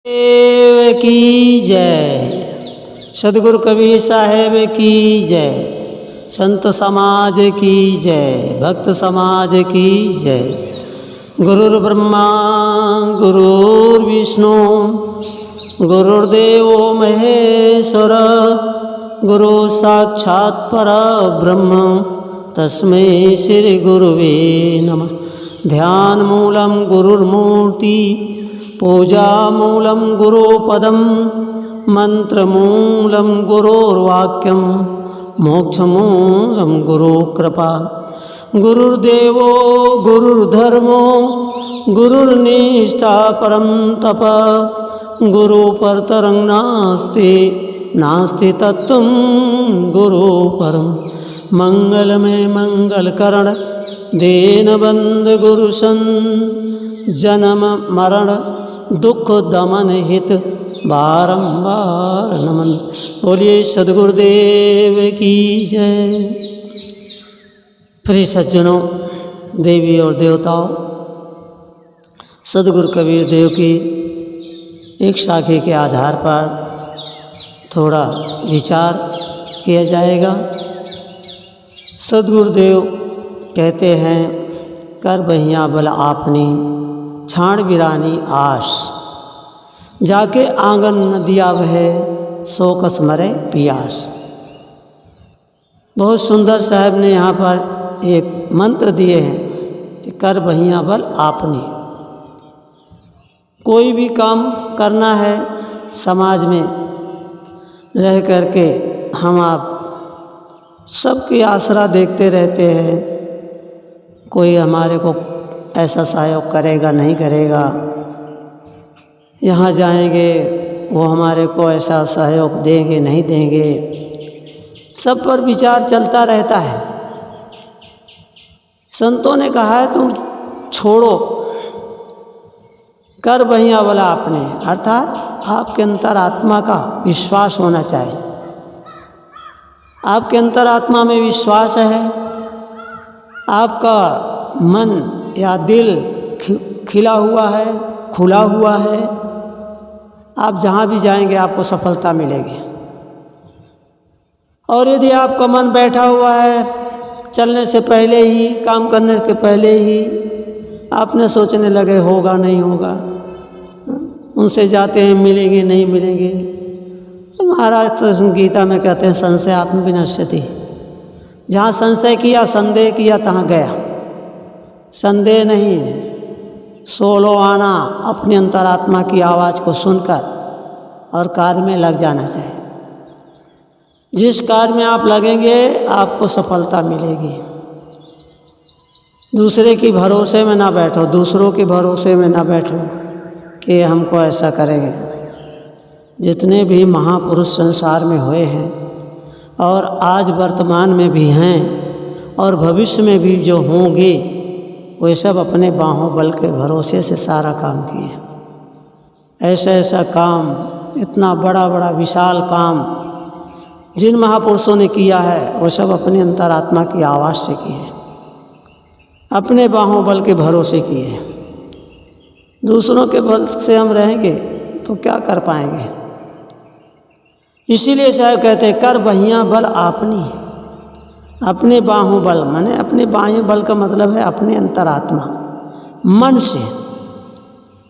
देव की जय। सदगुरु कबीर साहेब की जय। संत समाज की जय। भक्त समाज की जय। गुरुर्ब्रह्मा गुरुर्विष्णु गुरुर्देवो महेश्वर गुरु साक्षात् परब्रह्म तस्मै श्री गुरुवे नमः। ध्यान मूलम गुरुर्मूर्ति पूजा मूलम गुरुपदम मंत्रमूलम गुरुर्वाक्यम मोक्षमूलम गुरुकृपा। गुरुर्देवो गुरुर्धर्मो गुरुर्निष्ठा परम तप। गुरु परतरं नास्ति नास्ति तत्त्वं गुरु परम। मंगलमय मंगलकरण दीनबंधु गुरुसन जन्म मरण दुख दमन हित बारंबार नमन। बोलिए सद्गुरुदेव की जय। प्रिय सज्जनों, देवी और देवताओं, सद्गुरु कबीर देव की एक शाखे के आधार पर थोड़ा विचार किया जाएगा। सद्गुरुदेव कहते हैं, कर बहिया बल आपनी छाण बिरानी आश। जाके आंगन नदिया बहे सो कस मरे पियास। बहुत सुंदर साहब ने यहाँ पर एक मंत्र दिए हैं कि कर बहिया बल आपनी। कोई भी काम करना है समाज में रह करके हम आप सबकी आसरा देखते रहते हैं। कोई हमारे को ऐसा सहयोग करेगा नहीं करेगा, यहाँ जाएंगे वो हमारे को ऐसा सहयोग देंगे नहीं देंगे, सब पर विचार चलता रहता है। संतों ने कहा है तुम छोड़ो, कर बहिया वाला आपने, अर्थात आपके अंतरात्मा का विश्वास होना चाहिए। आपके अंतरात्मा में विश्वास है, आपका मन या दिल खिला हुआ है, खुला हुआ है, आप जहाँ भी जाएंगे आपको सफलता मिलेगी। और यदि आपका मन बैठा हुआ है, चलने से पहले ही, काम करने के पहले ही आपने सोचने लगे होगा नहीं होगा, उनसे जाते हैं मिलेंगे नहीं मिलेंगे। तो महाराज गीता में कहते हैं संशय आत्म विनश्यति। जहाँ संशय किया, संदेह किया, तहाँ गया। संदेह नहीं है, सोलो आना, अपनी अंतरात्मा की आवाज़ को सुनकर और कार्य में लग जाना चाहिए। जिस कार्य में आप लगेंगे आपको सफलता मिलेगी। दूसरे की भरोसे में ना बैठो, दूसरों के भरोसे में ना बैठो कि हमको ऐसा करेंगे। जितने भी महापुरुष संसार में हुए हैं और आज वर्तमान में भी हैं और भविष्य में भी जो होंगे, वे सब अपने बाहों बल के भरोसे से सारा काम किए। ऐसा ऐसा काम, इतना बड़ा बड़ा विशाल काम जिन महापुरुषों ने किया है, वो सब अपने अंतरात्मा की आवाज़ से किए, अपने बाहों बल के भरोसे किए। दूसरों के बल से हम रहेंगे तो क्या कर पाएंगे। इसीलिए साहब कहते हैं कर बहिया बल आपनी। अपने बाहों बल माने अपने बाह्य बल का मतलब है अपने अंतरात्मा, मन से।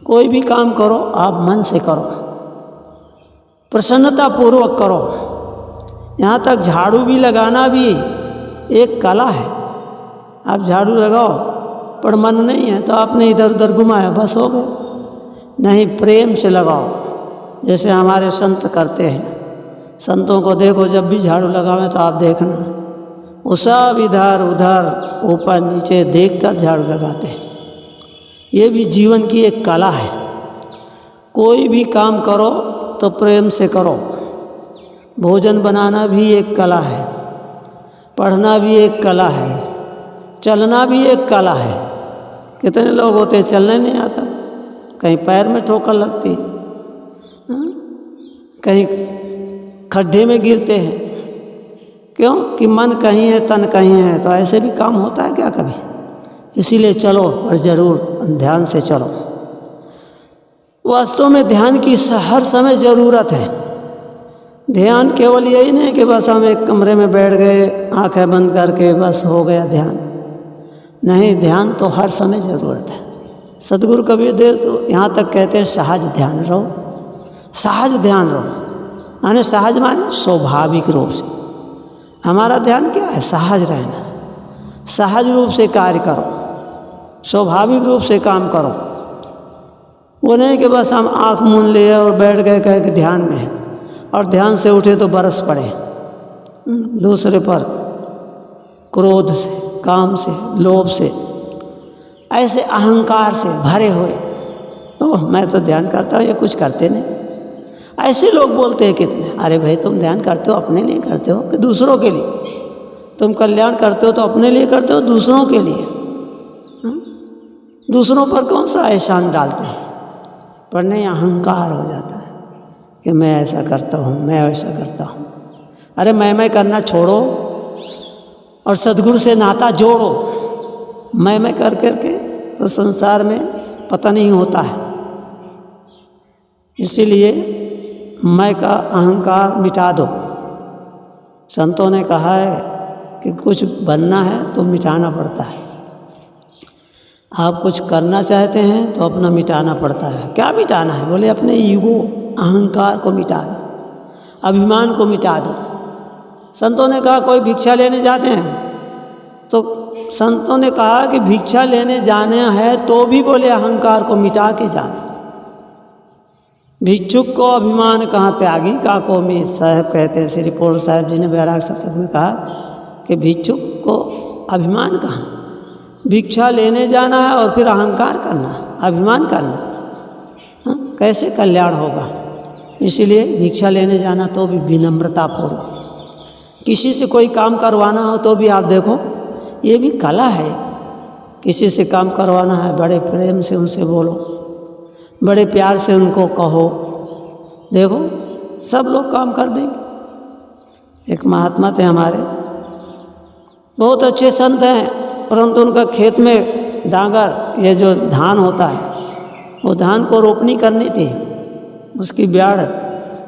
कोई भी काम करो आप मन से करो, प्रसन्नता पूर्वक करो। यहाँ तक झाड़ू भी लगाना भी एक कला है। आप झाड़ू लगाओ पर मन नहीं है तो आपने इधर उधर घुमाया, बस हो गए। नहीं, प्रेम से लगाओ, जैसे हमारे संत करते हैं। संतों को देखो, जब भी झाड़ू लगावें तो आप देखना वो सब इधर उधर ऊपर नीचे देख कर झाड़ू लगाते हैं। ये भी जीवन की एक कला है। कोई भी काम करो तो प्रेम से करो। भोजन बनाना भी एक कला है, पढ़ना भी एक कला है, चलना भी एक कला है। कितने लोग होते हैं चलने नहीं आता, कहीं पैर में ठोकर लगती, कहीं खड्डे में गिरते हैं। क्यों कि मन कहीं है तन कहीं है। तो ऐसे भी काम होता है क्या कभी? इसीलिए चलो और ज़रूर ध्यान से चलो। वास्तव में ध्यान की हर समय ज़रूरत है। ध्यान केवल यही नहीं कि बस हम एक कमरे में बैठ गए आंखें बंद करके बस हो गया ध्यान। नहीं, ध्यान तो हर समय ज़रूरत है। सदगुरु कबीर देव तो यहाँ तक कहते हैं सहज ध्यान रहो, सहज ध्यान रहो। माने सहज माने स्वाभाविक रूप से। हमारा ध्यान क्या है? सहज रहना, सहज रूप से कार्य करो, स्वाभाविक रूप से काम करो। वो नहीं कि बस हम आँख मूंद लिए और बैठ गए कह के ध्यान में है, और ध्यान से उठे तो बरस पड़े दूसरे पर, क्रोध से, काम से, लोभ से, ऐसे अहंकार से भरे हुए। ओह मैं तो ध्यान करता हूँ, ये कुछ करते नहीं। ऐसे लोग बोलते हैं कितने। अरे भाई तुम ध्यान करते हो अपने लिए करते हो कि दूसरों के लिए? तुम कल्याण करते हो तो अपने लिए करते हो दूसरों के लिए? दूसरों पर कौन सा एहसान डालते हैं? पर नहीं, अहंकार हो जाता है कि मैं ऐसा करता हूँ, मैं ऐसा करता हूँ। अरे मैं करना छोड़ो और सद्गुरु से नाता जोड़ो। मैं कर करके तो संसार में पता नहीं होता है। इसीलिए मैं का अहंकार मिटा दो। संतों ने कहा है कि कुछ बनना है तो मिटाना पड़ता है। आप कुछ करना चाहते हैं तो अपना मिटाना पड़ता है। क्या मिटाना है? बोले अपने ईगो, अहंकार को मिटा दो, अभिमान को मिटा दो। संतों ने कहा कोई भिक्षा लेने जाते हैं तो संतों ने कहा कि भिक्षा लेने जाने है तो भी बोले अहंकार को मिटा के जाना। भिक्षुक को अभिमान कहाँ त्यागी काको में, साहब कहते हैं, श्री पूर्ण साहब जी ने वैराग शतक में कहा कि भिक्षुक को अभिमान कहाँ? भिक्षा लेने जाना है और फिर अहंकार करना, अभिमान करना, हाँ? कैसे कल्याण होगा? इसीलिए भिक्षा लेने जाना तो भी विनम्रता पूर्वक। किसी से कोई काम करवाना हो तो भी आप देखो, ये भी कला है। किसी से काम करवाना है, बड़े प्रेम से उनसे बोलो, बड़े प्यार से उनको कहो। देखो सब लोग काम कर देंगे। एक महात्मा थे हमारे, बहुत अच्छे संत हैं, परंतु उनका खेत में डांगर, ये जो धान होता है, वो धान को रोपनी करनी थी। उसकी ब्याड़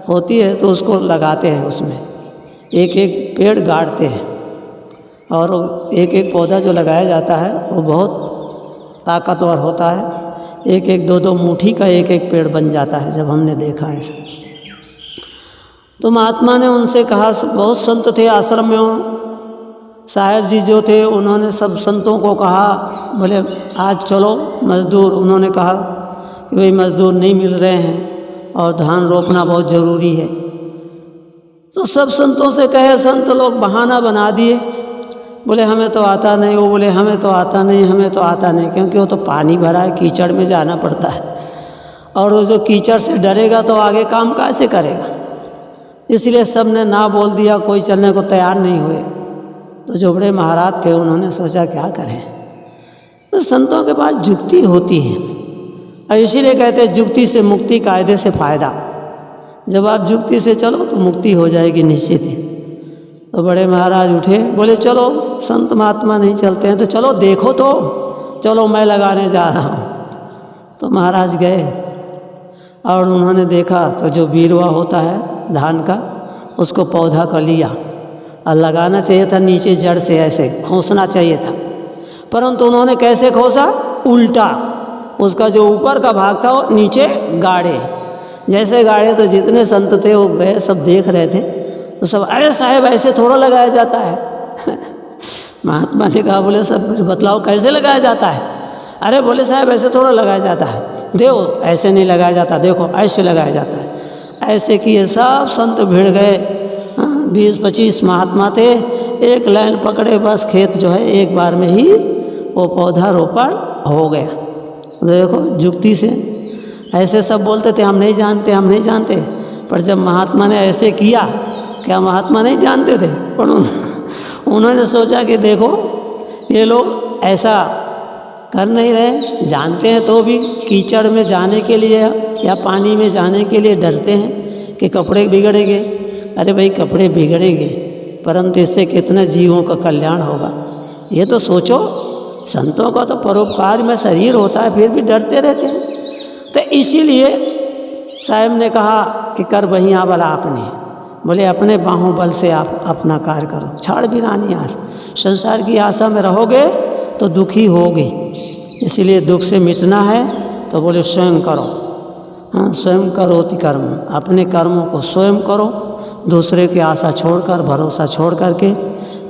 होती है तो उसको लगाते हैं, उसमें एक एक पेड़ गाड़ते हैं, और एक एक पौधा जो लगाया जाता है वो बहुत ताकतवर होता है। एक एक दो दो मुट्ठी का एक एक पेड़ बन जाता है, जब हमने देखा ऐसा। तो महात्मा ने उनसे कहा, बहुत संत थे आश्रम में, साहब जी जो थे उन्होंने सब संतों को कहा, बोले आज चलो मजदूर। उन्होंने कहा कि भाई मजदूर नहीं मिल रहे हैं और धान रोपना बहुत ज़रूरी है। तो सब संतों से कहे, संत लोग बहाना बना दिए, बोले हमें तो आता नहीं। वो बोले हमें तो आता नहीं, हमें तो आता नहीं, क्योंकि वो तो पानी भरा है, कीचड़ में जाना पड़ता है, और वो जो कीचड़ से डरेगा तो आगे काम कैसे करेगा? इसलिए सब ने ना बोल दिया, कोई चलने को तैयार नहीं हुए। तो जो बड़े महाराज थे उन्होंने सोचा क्या करें। तो संतों के पास जुक्ति होती है, और इसीलिए कहते हैं जुक्ति से मुक्ति, कायदे से फ़ायदा। जब आप जुक्ति से चलो तो मुक्ति हो जाएगी निश्चित ही। तो बड़े महाराज उठे, बोले चलो संत महात्मा नहीं चलते हैं तो चलो देखो तो, चलो मैं लगाने जा रहा हूँ। तो महाराज गए और उन्होंने देखा तो जो बीरवा होता है धान का, उसको पौधा का लिया और लगाना चाहिए था नीचे जड़ से, ऐसे खोसना चाहिए था, परंतु उन्होंने कैसे खोसा? उल्टा। उसका जो ऊपर का भाग था वो नीचे गाड़े। जैसे गाड़े तो जितने संत थे वो गए, सब देख रहे थे। तो सब, अरे साहब ऐसे थोड़ा लगाया जाता है। महात्मा ने कहा, बोले सब कुछ बतलाओ कैसे लगाया जाता है? अरे बोले साहब ऐसे थोड़ा लगाया जाता है, देखो ऐसे नहीं लगाया जाता, देखो ऐसे लगाया जाता है। ऐसे किए, सब संत भिड़ गए। 20-25 महात्मा थे, एक लाइन पकड़े, बस खेत जो है एक बार में ही वो पौधा रोपण हो गया। देखो जुक्ति से। ऐसे सब बोलते थे हम नहीं जानते, हम नहीं जानते, पर जब महात्मा ने ऐसे किया, क्या महात्मा नहीं जानते थे? पर उन्होंने सोचा कि देखो ये लोग ऐसा कर नहीं रहे, जानते हैं तो भी कीचड़ में जाने के लिए या पानी में जाने के लिए डरते हैं कि कपड़े बिगड़ेंगे। अरे भाई कपड़े बिगड़ेंगे, परंतु इससे कितने जीवों का कल्याण होगा, ये तो सोचो। संतों का तो परोपकार में शरीर होता है, फिर भी डरते रहते हैं। तो इसीलिए साहब ने कहा कि कर बहिया वाला आपने, बोले अपने बाहों बल से आप अपना कार्य करो, छाड़ वीरानी आस। संसार की आशा में रहोगे तो दुखी होगे, इसीलिए दुख से मिटना है तो बोले स्वयं करो। हाँ, स्वयं करोति कर्म, अपने कर्मों को स्वयं करो, दूसरे की आशा छोड़कर, भरोसा छोड़ करके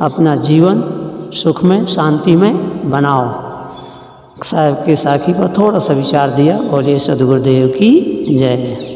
अपना जीवन सुख में शांति में बनाओ। साहब के साखी पर थोड़ा सा विचार दिया। बोलिए सद्गुरुदेव की जय।